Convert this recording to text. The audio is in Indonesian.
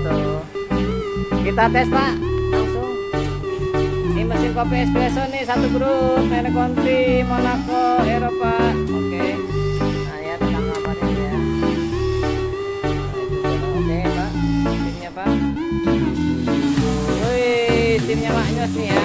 tuh. Kita tes Pak, langsung. Ini mesin kopi espresso nih, satu grup, Nenek Country, Monaco, Eropa. Oke. Nah ya, tekan nomornya ya. Oke Pak, timnya Pak. Wih, timnya Mak Nyos nih ya.